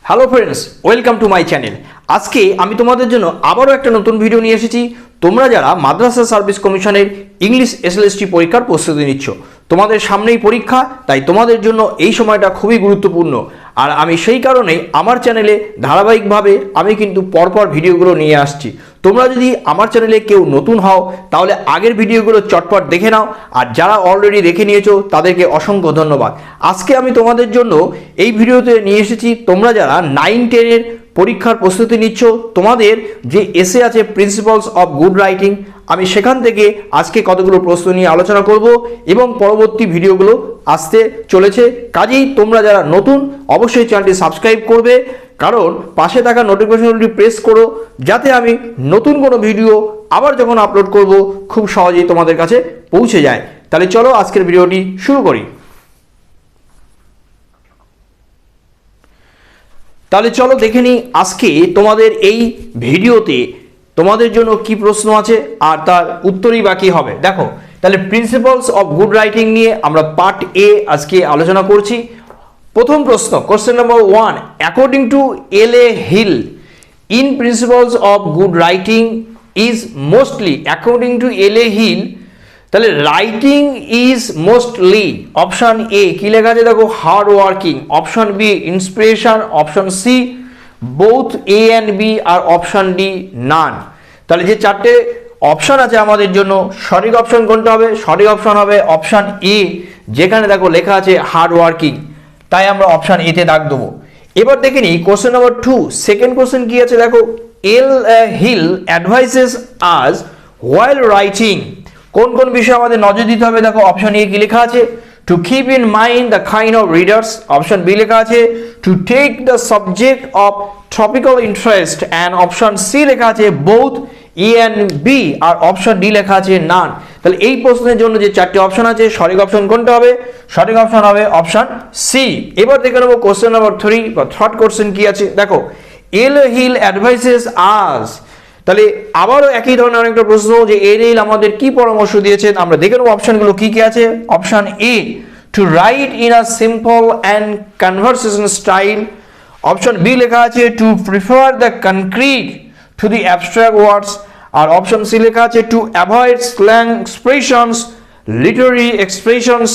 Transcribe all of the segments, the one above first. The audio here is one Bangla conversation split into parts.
Hello friends, welcome to my channel. আজকে আমি তোমাদের জন্য আবারও একটা নতুন ভিডিও নিয়ে এসেছি। তোমরা যারা মাদ্রাসা সার্ভিস কমিশনের ইংলিশ এসএলএসটি পরীক্ষার প্রস্তুতি নিচ্ছ, তোমাদের সামনেই পরীক্ষা, তাই তোমাদের জন্য এই সময়টা খুবই গুরুত্বপূর্ণ। আর আমি সেই কারণেই আমার চ্যানেলে ধারাবাহিকভাবে আমি কিন্তু পরপর ভিডিওগুলো নিয়ে আসছি। তোমরা যদি আমার চ্যানেলে কেউ নতুন হও তাহলে আগের ভিডিওগুলো চটপট দেখে নাও, আর যারা অলরেডি দেখে নিয়েছো তাদেরকে অসংখ্য ধন্যবাদ। আজকে আমি তোমাদের জন্য এই ভিডিওতে নিয়ে এসেছি, তোমরা যারা 9-10-এর পরীক্ষার প্রস্তুতি নিচ্ছ, তোমাদের যে এসে আছে প্রিন্সিপালস অফ গুড রাইটিং, আমি সেখান থেকে আজকে কতগুলো প্রশ্ন নিয়ে আলোচনা করব এবং পরবর্তী ভিডিওগুলো আসতে চলেছে। কাজেই তোমরা যারা নতুন অবশ্যই চ্যানেলটি সাবস্ক্রাইব করবে, কারণ পাশে থাকা নোটিফিকেশনটি প্রেস করো, যাতে আমি নতুন কোনো ভিডিও আবার যখন আপলোড করব খুব সহজেই তোমাদের কাছে পৌঁছে যায়। তাহলে চলো আজকের ভিডিওটি শুরু করি। তাহলে চলো দেখে নিই আজকে তোমাদের এই ভিডিওতে তোমাদের জন্য কি প্রশ্ন আছে আর তার উত্তরই বাকি হবে। দেখো, তাহলে প্রিন্সিপালস অফ গুড রাইটিং নিয়ে আমরা পার্ট এ আজকে আলোচনা করছি। প্রথম প্রশ্ন, question number 1, according to L A. Hill, in principles of good writing is mostly, according to L A. Hill, তাহলে writing is mostly, option A কি লেখা আছে দেখো, hard working, option B inspiration, option C both A and B, আর অপশন ডি নান। তাহলে যে চারটে অপশন আছে আমাদের জন্য, সঠিক অপশন কোনটা হবে? সঠিক অপশন হবে অপশন এ, যেখানে দেখো লেখা আছে হার্ড ওয়ার্কিং, তাই আমরা অপশন এতে দাগ দেবো। এবার দেখে নিই কোশ্চেন নাম্বার 2, সেকেন্ড কোশ্চেন কি আছে দেখো, এল.এ. হিল অ্যাডভাইসেস আজ হোয়াইল রাইটিং, কোন কোন বিষয়ে আমাদের নজর দিতে হবে? দেখো অপশন এ কি লেখা আছে, to keep in mind the kind of readers, option B লেখা আছে to take the subject of tropical interest, and option C লেখা আছে বোথ এ অ্যান্ড বি, আর অপশন ডি লেখা আছে নান। তাহলে এই প্রশ্নের জন্য যে চারটি অপশন আছে, সঠিক অপশন কোনটা হবে? সঠিক অপশন হবে অপশন সি। এবার দেখে নেবো কোশ্চেন নাম্বার 3 বা থার্ড কোশ্চেন কি আছে দেখো, এল হিল অ্যাডভাইসেস আজ, তাহলে আবারও একই ধরনের অনেকটা প্রশ্ন যে এল হিল আমাদের কি পরামর্শ দিয়েছেন, আমরা দেখে নেবো অপশনগুলো কি কি আছে। Option A, to write in a simple and conversation style, option B লেখা আছে to prefer the concrete to the abstract words, আর অপশন সি লেখা আছে to avoid slang expressions, literary expressions,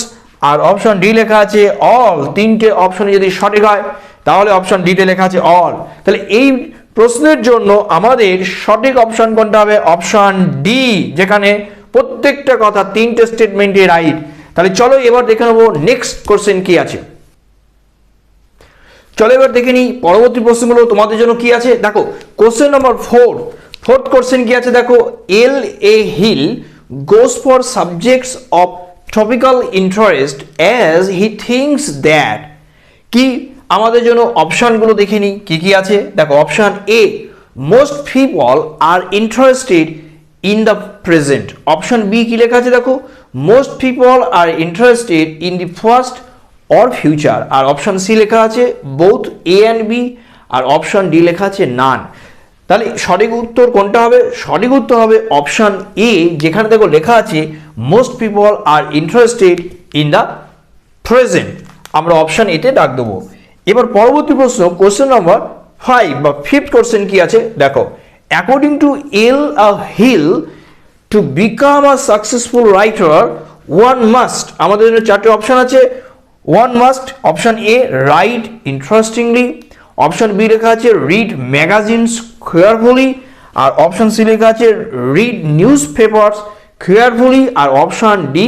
আর অপশন ডি লেখা আছে অল। তিনটে অপশনে যদি সঠিক হয় তাহলে অপশন ডিতে লেখা আছে অল। তাহলে এই প্রশ্নের জন্য আমাদের সঠিক অপশন কোনটা হবে? অপশন ডি, যেখানে প্রত্যেকটা কথা তিনটে স্টেটমেন্টে রাইট। তাহলে চলো এবার দেখে নেবো নেক্সট কোশ্চেন কি আছে। চলো এবার দেখে নিই পরবর্তী প্রশ্নগুলো তোমাদের জন্য কি আছে। দেখো কোশ্চেন নাম্বার 4, ফোর্থ কোশ্চেন কি আছে দেখো, L A. Hill goes for subjects of topical interest as he thinks that, কি আমাদের জন্য অপশনগুলো দেখে নিই কি কি আছে। দেখো option A, most people are interested in the present, option B কি লেখা আছে দেখো, most people are interested in the first or future, আর অপশন সি লেখা আছে বোথ এ অ্যান্ড বি, আর অপশন ডি লেখা আছে নান। তাহলে সঠিক উত্তর কোনটা হবে? সঠিক উত্তর হবে অপশন এ, যেখানে দেখো লেখা আছে most people are interested in the present, আমরা অপশন এতে ডাক দেবো। এবার পরবর্তী প্রশ্ন কোশ্চেন নাম্বার 5 বা ফিফথ কোশ্চেন কি আছে দেখো, according to L A. Hill to become a successful writer one must, আমাদের জন্য চারটে অপশন আছে। One must, option A write interestingly, option B লেখা আছে রিড ম্যাগাজিনস কেয়ারফুলি, আর অপশন সি লেখা আছে রিড নিউজ পেপারস কেয়ারফুলি, আর অপশন ডি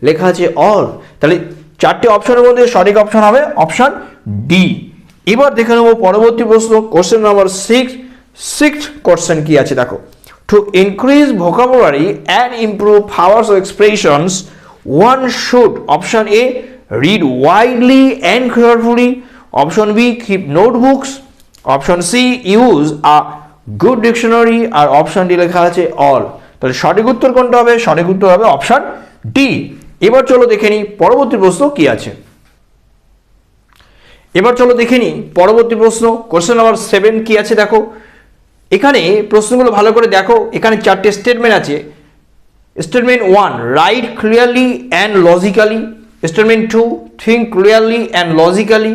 লেখা আছে অল। তাহলে চারটে অপশনের মধ্যে সঠিক অপশন হবে অপশন ডি। এবার দেখে নেবো পরবর্তী প্রশ্ন কোশ্চেন নাম্বার 6, সিক্সথ কোশ্চেন কি আছে দেখো, to increase vocabulary and improve powers of expressions one should, option A read widely and carefully, option B keep notebooks, option C use a good dictionary, আর অপশন ডি লেখা আছে অল। তাহলে সঠিক উত্তর কোনটা হবে? সঠিক উত্তর হবে অপশন ডি। এবার চলো দেখে নিই পরবর্তী প্রশ্ন কি আছে। এবার চলো দেখে নিই পরবর্তী প্রশ্ন কোশ্চেন নাম্বার 7 কি আছে দেখো, এখানে প্রশ্নগুলো ভালো করে দেখো, এখানে চারটে স্টেটমেন্ট আছে। Statement 1, write clearly and logically, statement 2, think clearly and logically,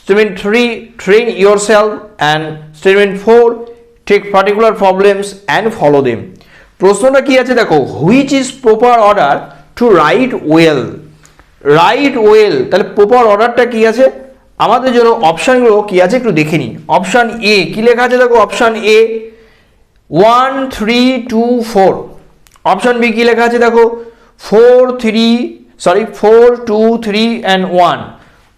statement 3 train yourself and statement 4 take particular problems and follow them. প্রশ্নটা কি আছে দেখো, which is proper order to write well. Write well, তাহলে প্রপার অর্ডারটা কি আছে আমাদের জন্য, অপশানগুলো কি আছে একটু দেখে নিই। অপশান এ কি লেখা আছে দেখো, অপশান এ 1 3 2 4। অপশান বি কি লেখা আছে দেখো 4 2 3 and 1।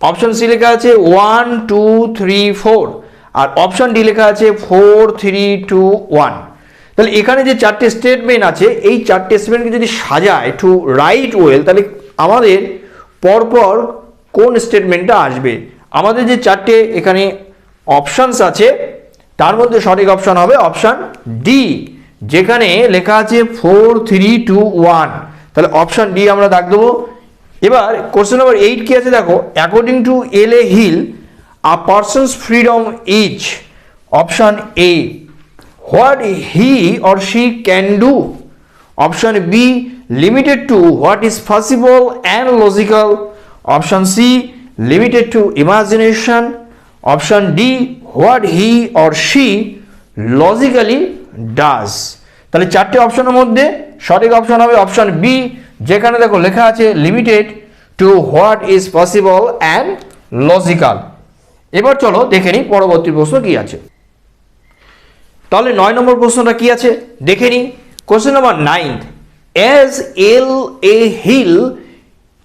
অপশান সি লেখা আছে 1 2 3 4। আর অপশান ডি লেখা আছে 4 3 2 1। তাহলে এখানে যে চারটে স্টেটমেন্ট আছে, এই চারটে স্টেটমেন্টকে যদি সাজায় টু রাইট ওয়েল, তাহলে আমাদের পরপর কোন স্টেটমেন্টটা আসবে। আমাদের যে চারটে এখানে অপশানস আছে তার মধ্যে সঠিক অপশান হবে অপশান ডি, যেখানে লেখা আছে 4 3 2 1। তাহলে অপশান ডি আমরা দাগ দেবো। এবার কোশ্চেন নাম্বার 8 কি আছে দেখো, according to L A. Hill a person's freedom is. Option A what he or she can do. Option B limited to what is possible and logical. Option C limited to imagination. Option D what he or she logically does. তাহলে চারটে অপশনের মধ্যে সঠিক অপশন হবে অপশন বি, যেখানে দেখো লেখা আছে limited to what is possible and logical. এবার চলো দেখে নিই পরবর্তী প্রশ্ন কি আছে। তাহলে 9 নম্বর প্রশ্নটা কি আছে দেখে নিই। Question number 9, as L.A. Hill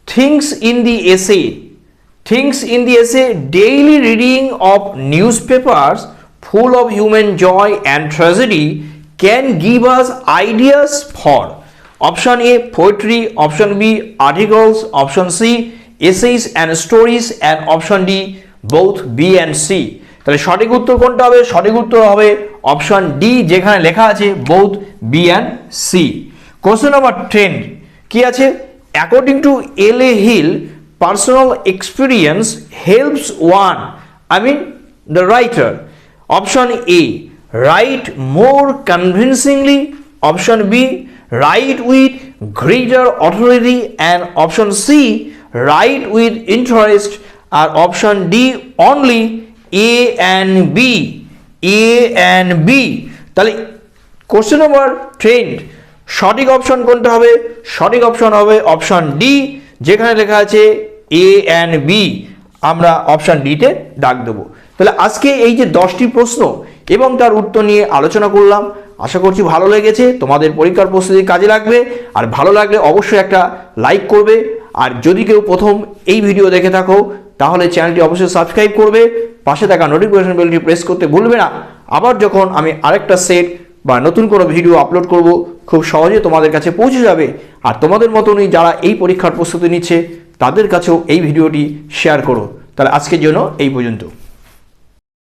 thinks in the essay, daily reading of newspapers full of human joy and tragedy can give us ideas for option A poetry, option B articles, option C essays and stories, and option D both B and C। তাহলে সঠিক উত্তর কোনটা হবে, সঠিক উত্তর হবে অপশন ডি, যেখানে লেখা আছে both B and C। Question number 10 কি আছে, according to L.A. Hill personal experience helps one, the writer. Option A write more convincingly, option B write with greater authority, and option C write with interest, আর option D only A and B। তাহলে কোশ্চেন নাম্বার 10 সঠিক অপশন কোনটা হবে, সঠিক অপশন হবে অপশন ডি, যেখানে লেখা আছে এ অ্যান্ড বি। আমরা অপশন ডিতে দাগ দেবো। তাহলে আজকে এই যে 10টি প্রশ্ন এবং তার উত্তর নিয়ে আলোচনা করলাম, আশা করছি ভালো লেগেছে, তোমাদের পরীক্ষার প্রস্তুতি কাজে লাগবে। আর ভালো লাগলে অবশ্যই একটা লাইক করবে। আর যদি কেউ প্রথম এই ভিডিও দেখে থাকো তাহলে চ্যানেলটি অবশ্যই সাবস্ক্রাইব করবে, পাশে থাকা নোটিফিকেশন বেলটি প্রেস করতে ভুলবে না। আবার যখন আমি আরেকটা সেট বা নতুন কোনো ভিডিও আপলোড করব খুব সহজে তোমাদের কাছে পৌঁছে যাবে। আর তোমাদের মতনই যারা এই পরীক্ষার প্রস্তুতি নিচ্ছে তাদের কাছেও এই ভিডিওটি শেয়ার করো। তাহলে আজকের জন্য এই পর্যন্ত।